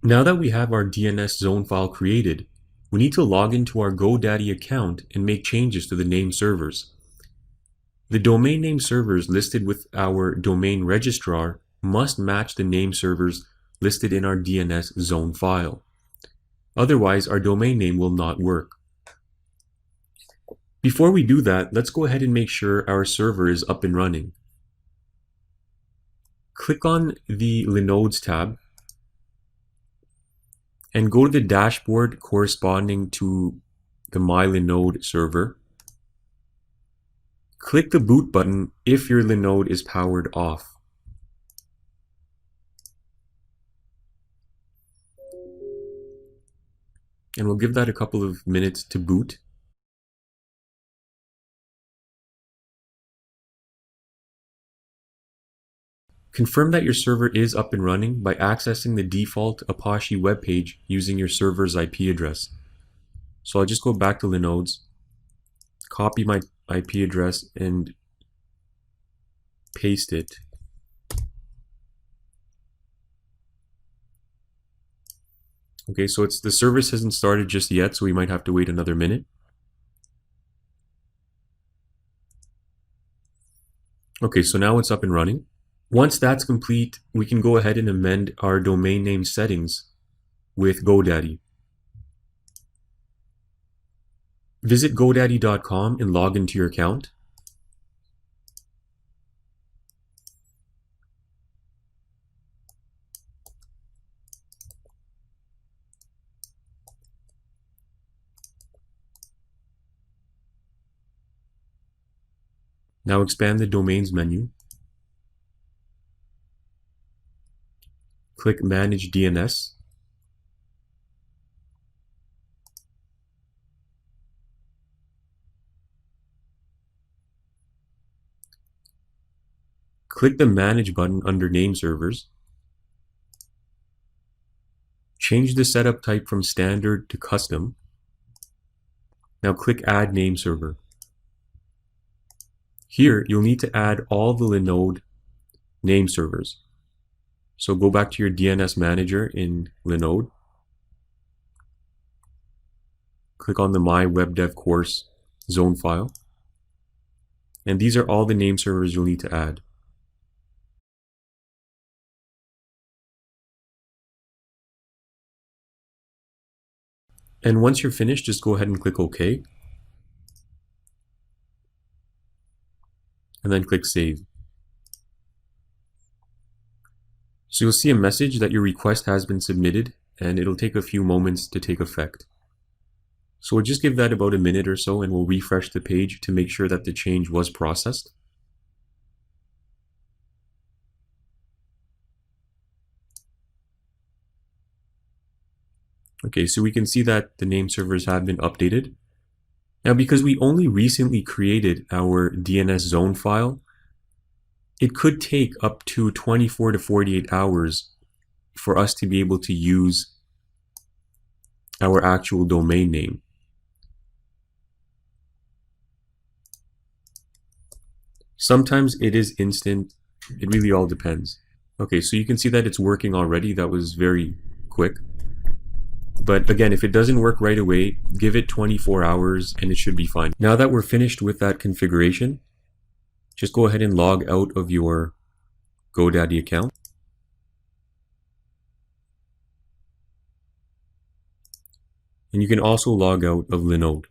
Now that we have our DNS zone file created, we need to log into our GoDaddy account and make changes to the name servers. The domain name servers listed with our domain registrar must match the name servers listed in our DNS zone file. Otherwise, our domain name will not work. Before we do that, let's go ahead and make sure our server is up and running. Click on the Linodes tab and go to the dashboard corresponding to the My Linode server. Click the boot button if your Linode is powered off. And we'll give that a couple of minutes to boot. Confirm that your server is up and running by accessing the default Apache webpage using your server's IP address. So I'll just go back to Linodes, copy my IP address and paste it. Okay, so the service hasn't started just yet, so we might have to wait another minute. Okay, so now it's up and running. Once that's complete, we can go ahead and amend our domain name settings with GoDaddy. Visit GoDaddy.com and log into your account. Now expand the Domains menu. Click Manage DNS. Click the Manage button under Name Servers. Change the setup type from Standard to Custom. Now click Add Name Server. Here, you'll need to add all the Linode name servers. So go back to your DNS manager in Linode. Click on the My Web Dev Course zone file. And these are all the name servers you'll need to add. And once you're finished, just go ahead and click OK. And then click Save. So you'll see a message that your request has been submitted, and it'll take a few moments to take effect. So we'll just give that about a minute or so, and we'll refresh the page to make sure that the change was processed. Okay, so we can see that the name servers have been updated. Now, because we only recently created our DNS zone file, it could take up to 24 to 48 hours for us to be able to use our actual domain name. Sometimes it is instant. It really all depends. Okay, so you can see that it's working already. That was very quick. But again, if it doesn't work right away, give it 24 hours and it should be fine. Now that we're finished with that configuration, just go ahead and log out of your GoDaddy account. And you can also log out of Linode.